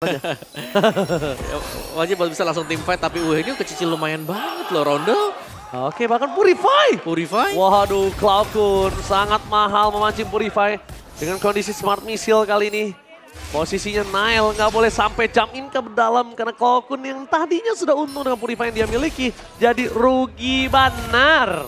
aja. Wajib bisa langsung team fight, tapi ini kecicil lumayan banget loh Rondo. Oke, bahkan Purify. Purify. Waduh, Cloud9 sangat mahal memancing Purify. Dengan kondisi Smart Missile kali ini. Posisinya Nile nggak boleh sampai jump in ke dalam. Karena Cloud9 yang tadinya sudah untung dengan Purify yang dia miliki. Jadi rugi benar.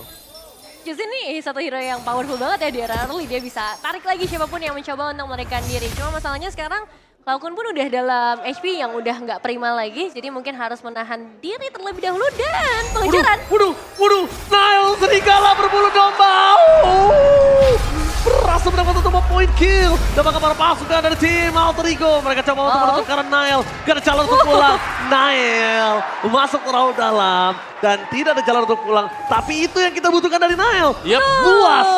Jus ini satu hero yang powerful banget ya di era early. Dia bisa tarik lagi siapapun yang mencoba untuk melarikan diri. Cuma masalahnya sekarang Cloud9 pun udah dalam HP yang udah nggak prima lagi. Jadi mungkin harus menahan diri terlebih dahulu dan pengejaran. Waduh, Nile serigala berbulu domba. Berhasil mendapatkan satu poin kill. Dapatkan para pasukan dari tim Alter Ego. Mereka coba untuk menutup karena Nile. Gak ada jalan untuk pulang. Nile masuk terlalu dalam. Dan tidak ada jalan untuk pulang. Tapi itu yang kita butuhkan dari Nile. Yep. Luas,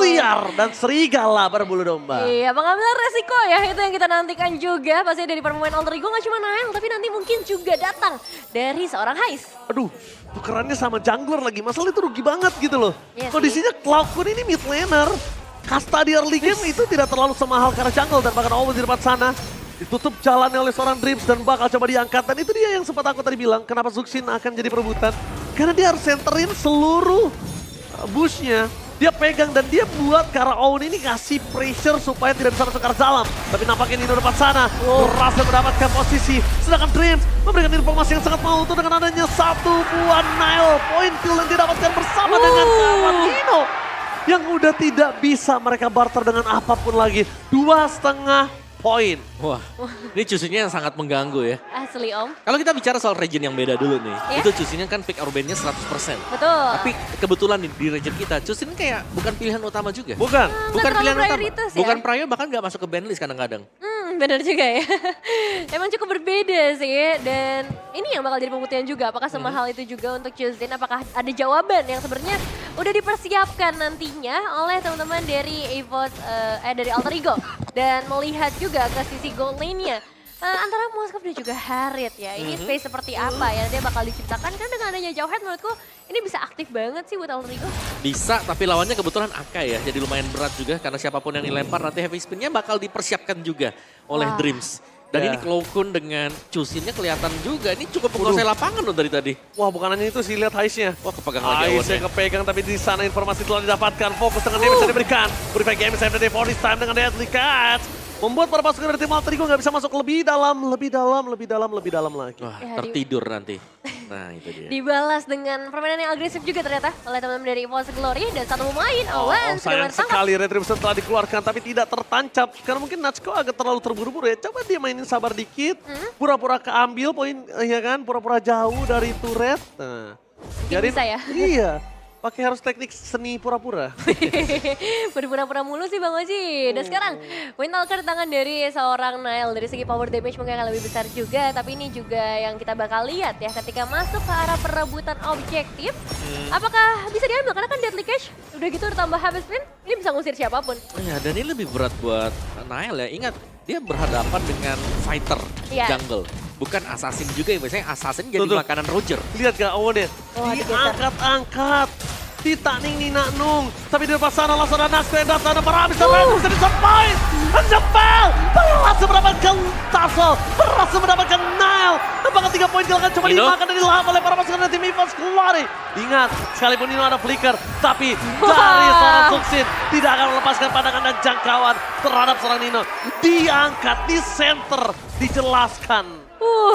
liar, dan serigala berbulu domba. Iya, pengambilan resiko ya. Itu yang kita nantikan juga. Pasti dari pemain Alter Ego gak cuma Nile. Tapi nanti mungkin juga datang dari seorang Hais. Aduh, tukerannya sama jungler lagi. Masalah itu rugi banget gitu loh. Iya Kondisinya Cloud9 ini mid laner. Kasta di early game itu tidak terlalu semahal karena jungle dan bahkan Owen di depan sana. Ditutup jalannya oleh seorang Dreams dan bakal coba diangkat. Dan itu dia yang sempat aku tadi bilang kenapa Zuxin akan jadi perebutan. Karena dia harus centerin seluruh bushnya. Dia pegang dan dia buat karena Owen ini kasih pressure supaya tidak bisa masuk ke arah dalam. Tapi nampaknya Nino depan sana berhasil mendapatkan posisi. Sedangkan Dreams memberikan informasi yang sangat mau dengan adanya satu buah Nile. Point kill yang didapatkan bersama dengan kawan Nino. Yang udah tidak bisa mereka barter dengan apapun lagi. 2,5 poin. Wah, ini cusunya yang sangat mengganggu ya. Asli Om. Kalau kita bicara soal region yang beda dulu nih, Iya. itu cusunya kan pick urbannya 100%. Betul. Tapi kebetulan di region kita, Cus ini kayak bukan pilihan utama juga. Bukan. Bukan terlalu pilihan utama. prioritas ya. Bukan prior bahkan nggak masuk ke ban list kadang-kadang. Benar juga ya. Emang cukup berbeda sih. Dan ini yang bakal jadi pembuktian juga. Apakah semahal itu juga untuk Justin? Apakah ada jawaban yang sebenarnya udah dipersiapkan nantinya oleh teman-teman dari EVOS, dari Alter Ego. Dan melihat juga ke sisi gold lane-nya. Antara Moskov dan juga Harit ya. Ini space seperti apa ya dia bakal diciptakan. Kan dengan adanya Jauhead menurutku ini bisa aktif banget sih buat Alter Ego. Bisa, tapi lawannya kebetulan Akai ya. Jadi lumayan berat juga karena siapapun yang dilempar nanti heavy spin-nya bakal dipersiapkan juga oleh Dreams. Dan ini Cloud9 dengan Cusinnya kelihatan juga. Ini cukup menguasai lapangan loh dari tadi. Wah, bukan hanya itu sih, lihat Haisnya. Wah, kepegang lagi Haisnya kepegang, tapi di sana informasi telah didapatkan. Fokus dengan damage yang diberikan. Purify game save the day for this time dengan Deadly Catch. Membuat para pasukan dari tim Alter Ego nggak bisa masuk lebih dalam lagi. Wah, tertidur nanti. Nah, itu dia. Dibalas dengan permainan yang agresif juga ternyata oleh teman-teman dari EVOS Glory dan satu pemain Owen Sayang sekali Retribution telah dikeluarkan tapi tidak tertancap. Karena mungkin Natsuko agak terlalu terburu-buru ya. Coba dia mainin sabar dikit, pura-pura keambil poin, ya kan, pura-pura jauh dari turret. Nah, jadi bisa ya? Iya. Pakai harus teknik seni pura-pura. Berpura-pura mulu sih Bang Oji. Dan sekarang poin talker tangan dari seorang Nile. Dari segi power damage mungkin akan lebih besar juga. Tapi ini juga yang kita bakal lihat ya ketika masuk ke arah perebutan objektif. Apakah bisa diambil? Karena kan Deadly Catch udah gitu ditambah habis spin. Ini bisa ngusir siapapun. Ya, dan ini lebih berat buat Nile ya. Ingat, dia berhadapan dengan fighter jungle. Bukan assassin juga ya, biasanya assassin jadi makanan Roger. Lihat gak Owen ya? Diangkat-angkat. Titaning Nina Nung. Tapi di depan sana langsung ada Naxx yang datang dan berhabis dan bisa disampai. Jepel berhasil mendapatkan Tassel. Berhasil mendapatkan Nile. Bahkan 3 poin akan coba dimakan dan dilahap oleh para pasukan dari tim EVOS Glory. Ingat, sekalipun Nino ada flicker. Tapi dari seorang Zuxin tidak akan melepaskan pandangan dan jangkauan terhadap seorang Nino. Diangkat, di center, dijelaskan.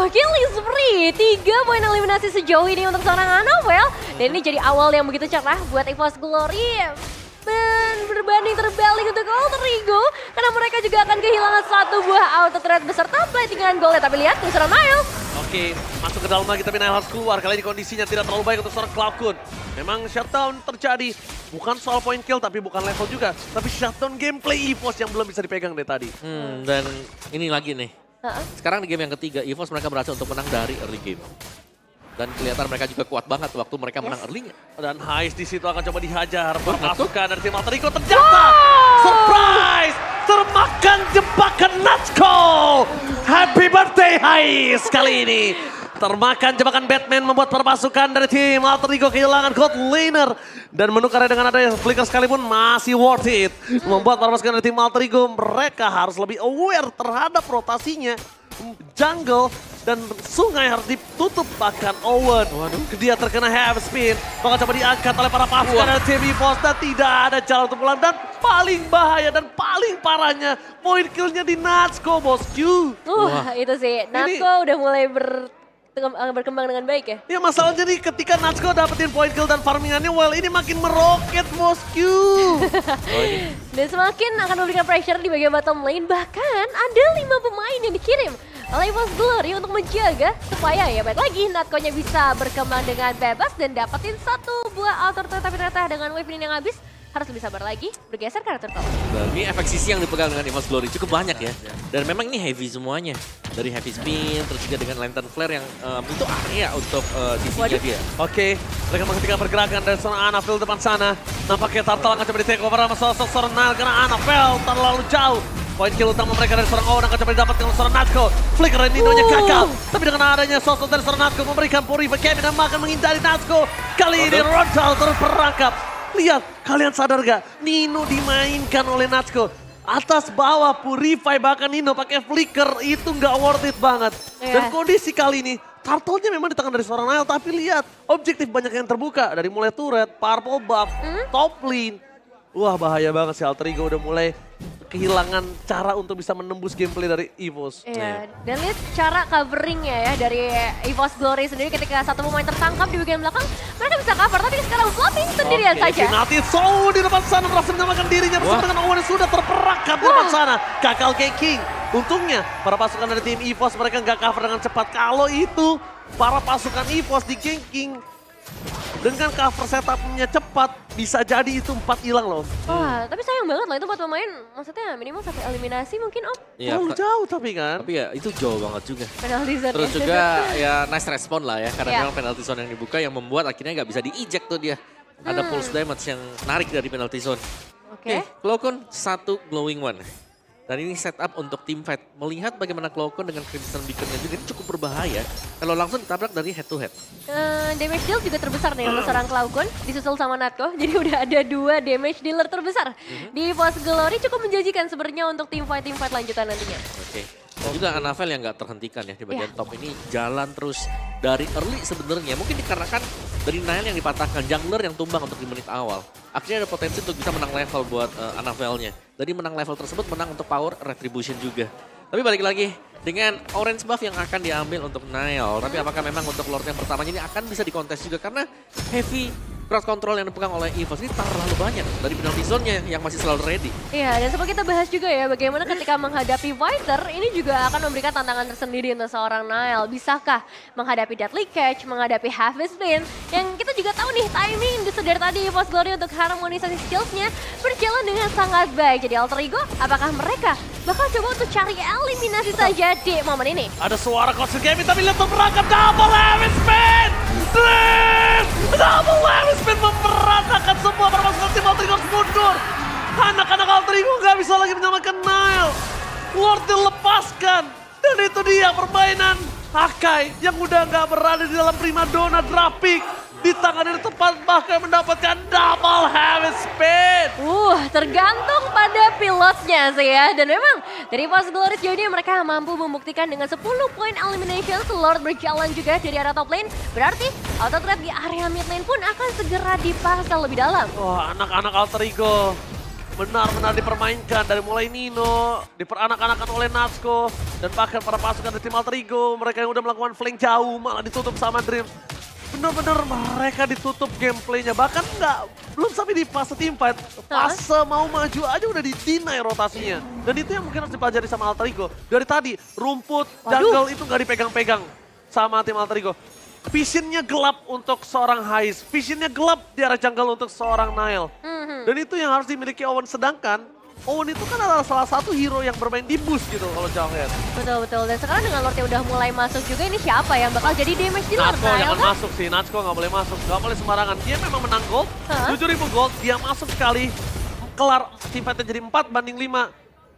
Killing spree, 3 poin eliminasi sejauh ini untuk seorang Anovel. Dan ini jadi awal yang begitu cerah buat EVOS Glory. Dan berbanding terbalik untuk Alter Ego. Karena mereka juga akan kehilangan satu buah auto threat beserta platingan gold. Tapi lihat tuh seorang Nile. Oke, masuk ke dalam lagi tapi Nile harus keluar. Kali ini kondisinya tidak terlalu baik untuk seorang Cloud9. Memang shutdown terjadi. Bukan soal point kill tapi bukan level juga. Tapi shutdown gameplay EVOS yang belum bisa dipegang deh tadi. Dan ini lagi nih. Sekarang di game yang ketiga, EVOS mereka berhasil untuk menang dari early game. Dan kelihatan mereka juga kuat banget waktu mereka menang early-nya. Dan Hais di situ akan coba dihajar. Pasukan dari tim Alter Ego ternyata surprise! Termakan jebakan Natsuko! Happy birthday Hais kali ini! Termakan jebakan Batman membuat perpasukan dari tim Alter Ego kehilangan gold laner. Dan menukarnya dengan adanya flicker sekalipun masih worth it. Membuat perpasukan dari tim Alter Ego mereka harus lebih aware terhadap rotasinya. jungle dan sungai harus ditutup bahkan Owen. Dia terkena heavy spin. Bakal coba diangkat oleh para pasukan dari tim EVOS dan tidak ada jalan untuk pulang. Dan paling bahaya dan paling parahnya point killnya di Natsko, bosku. Itu sih, Natsko udah mulai berkembang dengan baik ya. Ya masalahnya nih ketika Natsko dapetin point kill dan farmingannya, well ini makin meroket, bosku. Dan semakin akan memberikan pressure di bagian bottom lane. Bahkan ada 5 pemain yang dikirim oleh EVOS Glory untuk menjaga supaya ya baik lagi Natko-nya bisa berkembang dengan bebas dan dapetin 1 buah auto turtle. Tapi ternyata dengan wave ini yang habis harus lebih sabar lagi bergeser ke arah turtle. Ini efek sisi yang dipegang dengan EVOS Glory cukup banyak ya. Dan memang ini heavy semuanya. Dari heavy spin, terus juga dengan lantern flare yang itu area untuk sisinya dia. Oke, mereka menghentikan pergerakan dari seorang Anafel depan sana. Nampaknya Turtle akan coba di take over sama seorang Nile karena Anafel terlalu jauh. Poin kill utama mereka dari seorang Owen akan coba didapatkan oleh seorang Natsko. Flicker Nino-nya gagal. Tapi dengan adanya sosok dari seorang Natsko memberikan Purified Kami dan makan menghindari Natsko. Kali ini Rontal terperangkap. Lihat, kalian sadar gak? Nino dimainkan oleh Natsko. Atas bawah Purify bahkan Nino pakai flicker itu nggak worth it banget. Dan kondisi kali ini Turtle-nya memang di tangan dari seorang Nile. Tapi lihat, objektif banyak yang terbuka. Dari mulai turret, purple buff, top lane. Wah bahaya banget sih, Alter Ego udah mulai kehilangan cara untuk bisa menembus gameplay dari EVOS. Iya, dan lihat cara coveringnya ya dari EVOS Glory sendiri ketika satu pemain tertangkap di bagian belakang. Mereka bisa cover, tapi sekarang floating sendirian saja. Finati di depan sana berhasil menyelamatkan dirinya bersama dengan Owen yang sudah terperangkap di depan sana. Gagal King. Untungnya para pasukan dari tim EVOS mereka nggak cover dengan cepat. Kalau itu para pasukan EVOS di King dengan cover setupnya cepat, bisa jadi itu 4 hilang loh. Wah, tapi sayang banget loh itu buat pemain. Maksudnya minimal sampai eliminasi mungkin Om. Terlalu jauh tapi kan. Tapi ya itu jauh banget juga. Penalty zone. Terus juga ya nice respon lah ya. Karena memang penalty zone yang dibuka yang membuat akhirnya nggak bisa di-eject tuh dia. Ada pulse damage yang narik dari penalty zone. Oke. Cloakon 1 glowing one. Dan ini setup untuk team fight. Melihat bagaimana Cloakon dengan Crimson Beacon-nya juga ini cukup berbahaya. Kalau langsung ditabrak dari head to head. Damage deal juga terbesar nih untuk seorang Cloakon. Disusul sama Natko. Jadi udah ada 2 damage dealer terbesar. Di EVOS Glory cukup menjanjikan sebenarnya untuk team fight lanjutan nantinya. Oke. Juga Anafel yang nggak terhentikan ya di bagian top ini jalan terus dari early sebenarnya. Mungkin dikarenakan dari Nile yang dipatahkan, jungler yang tumbang untuk di menit awal. Akhirnya ada potensi untuk bisa menang level buat Anafelnya. Dari menang level tersebut menang untuk power retribution juga. Tapi balik lagi dengan orange buff yang akan diambil untuk Nile. Tapi apakah memang untuk Lord yang pertamanya ini akan bisa dikontes juga karena heavy crowd control yang dipegang oleh EVOS ini terlalu banyak dari penalty zone-nya yang masih selalu ready. Iya, dan seperti kita bahas juga ya bagaimana ketika menghadapi fighter ini juga akan memberikan tantangan tersendiri untuk seorang Nile. Bisakah menghadapi deadly catch, menghadapi heavy spin yang kita juga tahu nih timing dari tadi EVOS Glory untuk harmonisasi skills-nya berjalan dengan sangat baik. Jadi Alter Ego, apakah mereka bakal coba untuk cari eliminasi saja di momen ini? Ada suara Cosmic Gaming tapi lihat merangkap double heavy spin! Double heavy spin memperatakan semua permasalahan tim Alter Ego harus mundur. Anak-anak Alter Ego nggak bisa lagi menyelamatkan Nile. Lord dilepaskan. Dan itu dia permainan Akai yang udah nggak berada di dalam primadona draft pick. Di tangan yang tepat bahkan mendapatkan double heavy spin. Tergantung pada pilotnya sih ya. Dan memang dari EVOS Glory sejauh ini mereka mampu membuktikan dengan 10 poin elimination. Lord berjalan juga dari arah top lane. Berarti auto threat di area mid lane pun akan segera dipasang lebih dalam. Wah, anak-anak Alter Ego benar-benar dipermainkan dari mulai Nino, diperanak-anakan oleh Natsko, dan bahkan para pasukan dari tim Alter Ego. Mereka yang udah melakukan flank jauh malah ditutup sama Dreams. Benar-benar mereka ditutup gameplaynya, bahkan belum sampai di fase team fight, fase mau maju aja udah di-deny rotasinya. Dan itu yang mungkin harus dipelajari sama Alter Ego. Dari tadi, rumput, jungle itu nggak dipegang-pegang sama tim Alter Ego. Visionnya gelap untuk seorang Hais, visionnya gelap di arah jungle untuk seorang Nile. Dan itu yang harus dimiliki Owen, sedangkan Owen itu kan adalah salah satu hero yang bermain di boost gitu kalau Jonghead. Betul. Dan sekarang dengan Lord yang udah mulai masuk juga, ini siapa yang bakal jadi damage dealer? Natsko jangan masuk sih, Natsko nggak boleh masuk, nggak boleh sembarangan. Dia memang menang gold, 7.000 gold, dia masuk sekali, kelar team fight-nya jadi 4-5.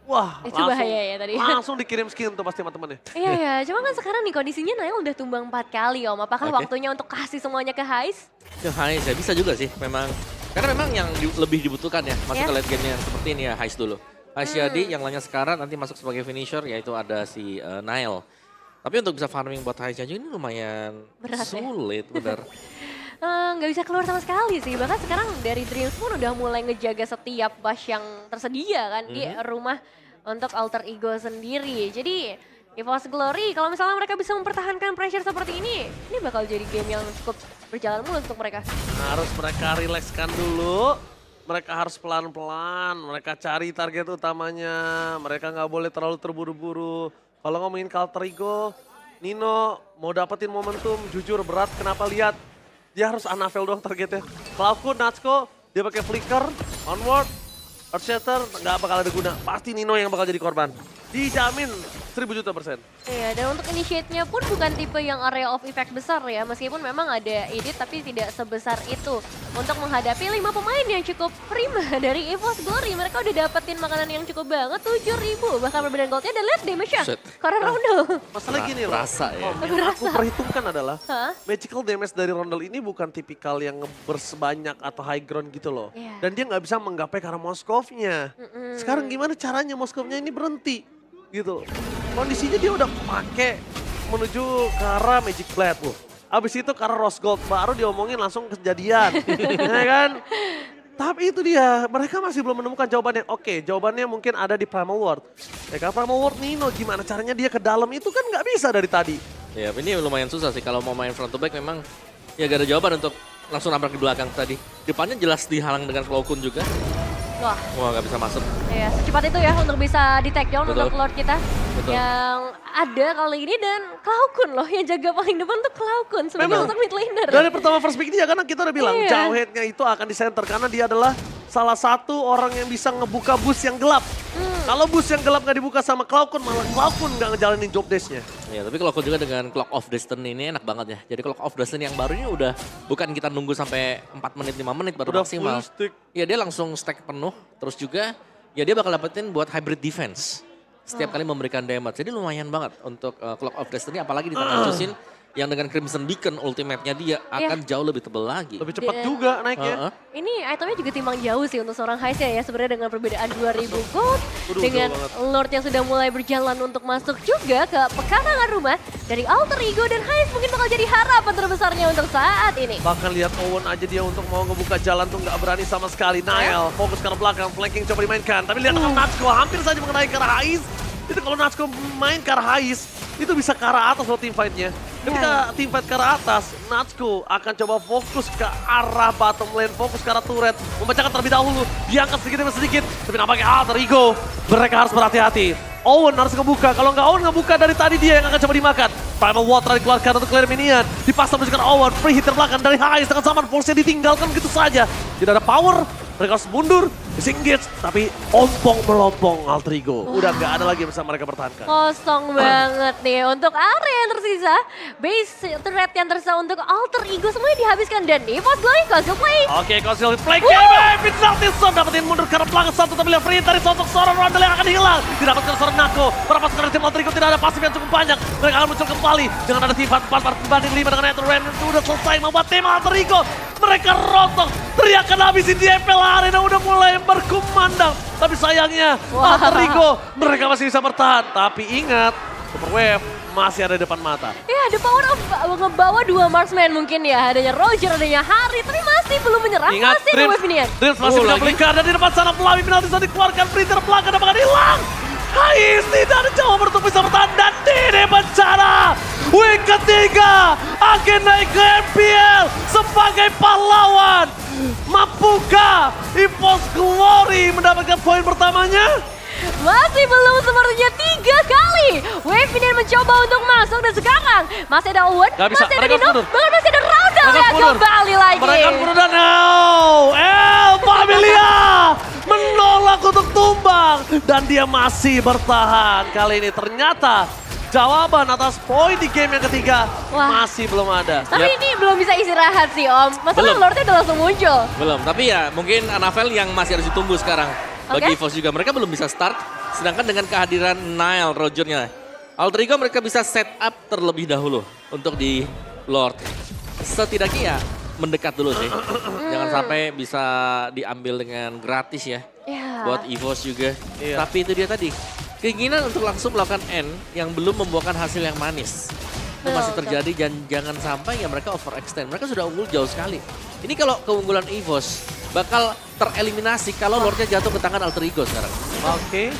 Wah, itu bahaya ya tadi. Langsung dikirim skin tuh pasti teman-temannya. Iya, cuma kan sekarang nih kondisinya Nile udah tumbang 4 kali Om. Apakah waktunya untuk kasih semuanya ke Hais? Ke Hais ya, bisa juga sih memang. Karena memang yang lebih dibutuhkan ya, masuk ke late game yang seperti ini ya Hais dulu. Jadi yang lainnya sekarang nanti masuk sebagai finisher yaitu ada si Nile. Tapi untuk bisa farming buat Haisha ini lumayan Berat, sulit, benar. Nggak bisa keluar sama sekali sih. Bahkan sekarang dari Dreams pun udah mulai ngejaga setiap bash yang tersedia kan di rumah untuk alter ego sendiri. Jadi EVOS Glory kalau misalnya mereka bisa mempertahankan pressure seperti ini bakal jadi game yang cukup berjalan mulus untuk mereka. Harus mereka rilekskan dulu. Mereka harus pelan-pelan, mereka cari target utamanya. Mereka nggak boleh terlalu terburu-buru. Kalau ngomongin alter ego, Nino mau dapetin momentum, jujur berat. Kenapa lihat? Dia harus Anavel doang targetnya. Cloudku, Natsuko, dia pakai flicker, onward, Earthshatter, nggak bakal ada guna. Pasti Nino yang bakal jadi korban. Dijamin 1000 juta %. Iya, dan untuk initiate-nya pun bukan tipe yang area of effect besar ya. Meskipun memang ada edit tapi tidak sebesar itu. Untuk menghadapi 5 pemain yang cukup prima dari EVOS Glory. Mereka udah dapetin makanan yang cukup banget, 7.000. Bahkan perbedaan goldnya dan lihat damage-nya. Karena Rondel. Masalah gini loh. Rasa ya. Yang aku perhitungkan adalah Hah? magical damage dari Rondel ini bukan tipikal yang bersebanyak atau high ground gitu loh. Iya. Dan dia nggak bisa menggapai karena Moskovnya. Sekarang gimana caranya Moskovnya ini berhenti gitu. Kondisinya dia udah pakai menuju ke arah Magic Blade. Abis itu ke arah Rose Gold baru diomongin langsung kejadian. Ya kan? Tapi itu dia, mereka masih belum menemukan jawabannya. Oke, jawabannya mungkin ada di Primal World. Ya kan Primal World Nino gimana caranya dia ke dalam itu kan nggak bisa dari tadi. Ya ini lumayan susah sih kalau mau main front to back memang ya gak ada jawaban untuk langsung nabrak di belakang tadi. Depannya jelas dihalang dengan Claw Kun juga. Wah gak bisa masuk. Ya, secepat itu ya untuk bisa di take down Betul. untuk Lord kita. Betul. Yang ada kali ini dan Clawkun loh yang jaga paling depan tuh Clawkun sebagai Memang. sosok mid laner. Dari pertama first pick dia karena kita udah bilang Iya. Jawhead-nya itu akan di center karena dia adalah salah satu orang yang bisa ngebuka bus yang gelap. Kalau bus yang gelap nggak dibuka sama Clawkun, malah Clawkun nggak ngejalanin job desk-nya. Ya tapi kalau juga dengan Clock of Destiny ini enak banget ya. Jadi Clock of Destiny yang baru ini udah bukan kita nunggu sampai 4 menit 5 menit baru Udah maksimal. full stick. Ya dia langsung stack penuh terus juga ya dia bakal dapetin buat hybrid defense. Setiap kali memberikan damage. Jadi lumayan banget untuk Clock of Destiny apalagi di tangan Chusin yang dengan Crimson Beacon ultimate-nya dia akan jauh lebih tebal lagi. Lebih cepat Dan- juga naiknya. Ini itemnya juga timbang jauh sih untuk seorang Heist ya sebenarnya dengan perbedaan 2000 gold. Waduh, Dengan jauh banget. Lord yang sudah mulai berjalan untuk masuk juga ke pekarangan rumah. Dari Alter Ego dan Heist mungkin bakal jadi harapan terbesarnya untuk saat ini. Bahkan lihat Owen aja dia untuk mau ngebuka jalan tuh nggak berani sama sekali. Nile fokus ke arah belakang, flanking coba dimainkan. Tapi lihat Natsuko hampir saja mengenai ke arah Hais. Itu kalau Natsuko main ke arah Hais, itu bisa ke arah atas loh team fight-nya. Ketika team fight ke arah atas, Natsuko akan coba fokus ke arah bottom lane, fokus ke arah turret. Membacakan terlebih dahulu, diangkat sedikit demi sedikit. Tapi nampaknya Alter Ego, mereka harus berhati-hati. Owen harus ngebuka, kalau nggak Owen ngebuka dari tadi dia yang akan coba dimakan. Primal Water dikeluarkan untuk clear minion. Dipaksa menunjukkan Owen, free hit terbelakang dari Hais dengan saman force-nya ditinggalkan gitu saja. Tidak ada power, mereka harus mundur, disengage, tapi ompong melompong Alter Ego. Udah nggak ada lagi yang bisa mereka pertahankan. Kosong banget nih untuk area yang tersisa. Base turret yang tersisa untuk Alter Ego semuanya dihabiskan. Dan EVOS Glory Cosmo Play. Oke, Konsil play game, Pinsaltis Son dapetin mundur ke arah belakang satu, tapi lihat free dari sosok seorang Rondel yang akan hilang. Didapatkan seorang Nako, berapa sekarang tim Alter Ego tidak ada pasif yang cukup banyak. Mereka akan muncul kembali dengan ada tim 4 banding 5 dengan Ether Rain itu udah selesai membuat tim Alter Ego. Mereka rontok, teriakan habisin di FPL Arena udah mulai berkumandang. Tapi sayangnya Alter Ego mereka masih bisa bertahan. Tapi ingat, Super Wave masih ada di depan mata. Ya, the power of ngebawa 2 marksman mungkin ya. Adanya Roger, adanya Hari, tapi masih belum menyerah. Ingat, Masih ada wave minion. Dreams masih bisa beli karena di depan sana pelangi penalti saat dikeluarkan Printer belakang dan bakal hilang. Hais tidak ada jawaban untuk bisa bertahan dan ini bencana. Week ketiga akan naik ke MPL sebagai pahlawan. Mampukah EVOS Glory mendapatkan poin pertamanya? Masih belum sepertinya 3 kali. Wave minion mencoba untuk masuk dan sekarang masih ada Owen, Gak bisa, masih ada mereka Nino, mundur. bahkan masih ada Rondel Mereka yang mundur. kembali lagi. Mereka mundur dan El Familia menolak untuk tumbang dan dia masih bertahan. Kali ini ternyata jawaban atas poin di game yang ketiga Wah. masih belum ada. Tapi ini belum bisa istirahat sih Om. Masalah Belum. Lordnya udah langsung muncul. Belum, tapi ya mungkin Anavel yang masih harus ditunggu sekarang. Bagi Oke. EVOS juga, mereka belum bisa start. Sedangkan dengan kehadiran Nile, Rogernya, Alter Ego mereka bisa set up terlebih dahulu untuk di Lord. Setidaknya ya mendekat dulu sih. Jangan sampai bisa diambil dengan gratis ya. Ya, buat EVOS juga. Iya. Tapi itu dia tadi, keinginan untuk langsung melakukan N yang belum membuahkan hasil yang manis. Itu masih Betul. terjadi dan jangan sampai ya mereka overextend. Mereka sudah unggul jauh sekali. Ini kalau keunggulan EVOS bakal tereliminasi kalau Lordnya jatuh ke tangan Alter Ego sekarang. Oke.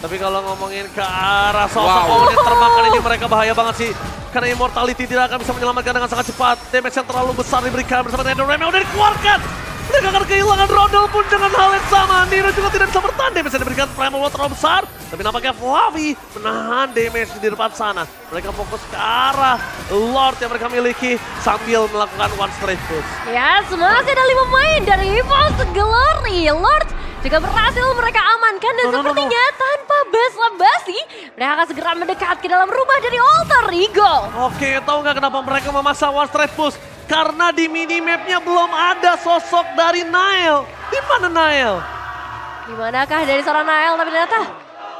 Tapi kalau ngomongin ke arah sosok Wow. Omen yang termakan ini mereka bahaya banget sih. Karena Immortality tidak akan bisa menyelamatkan dengan sangat cepat. Damage yang terlalu besar diberikan bersama Nether Realm yang udah dikeluarkan. Mereka akan kehilangan Rodel pun dengan hal yang sama. Nino juga tidak bisa bertahan. Damage yang diberikan Primal War terlalu besar. Tapi nampaknya Flavi menahan damage di depan sana. Mereka fokus ke arah Lord yang mereka miliki sambil melakukan one straight push. Ya, masih ada 5 main dari EVOS Glory. Lord juga berhasil mereka amankan dan No. sepertinya tanpa basa-basi mereka akan segera mendekat ke dalam rumah dari Alter Ego. Oke, tahu nggak kenapa mereka memasang one straight push? Karena di minimapnya belum ada sosok dari Nile. Di mana Nile? Di manakah dari seorang Nile, tapi ternyata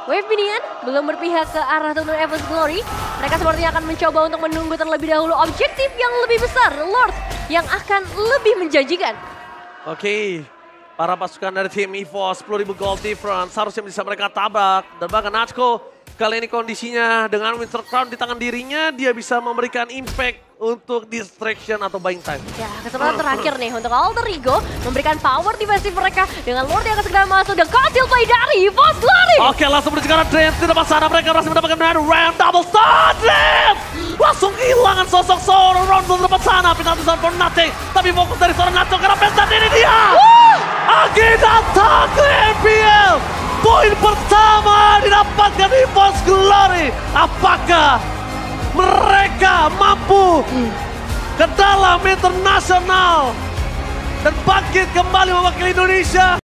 Wave Minion belum berpihak ke arah turun EVOS Glory. Mereka sepertinya akan mencoba untuk menunggu terlebih dahulu objektif yang lebih besar, Lord, yang akan lebih menjanjikan. Oke, para pasukan dari tim EVOS 10.000 gold difference harusnya bisa mereka tabrak. Dan bahkan Natsuko kali ini kondisinya dengan Winter Crown di tangan dirinya, dia bisa memberikan impact untuk distraction atau buying time. Ya, kesempatan terakhir nih untuk Alter Ego memberikan power defensif mereka dengan Lord yang akan segera masuk dan conceal play dari EVOS Glory. Oke, langsung menuju ke arah Dream. Di depan sana mereka berhasil mendapatkan Ram double stun. Dream langsung kehilangan sosok seorang Ronzo di depan sana. Penalti zone for nothing. Tapi fokus dari seorang Nacho karena pentas ini dia. Agenda tackle MPL. Poin pertama didapatkan EVOS Glory. Apakah mereka mampu ke dalam internasional dan bangkit kembali mewakili Indonesia?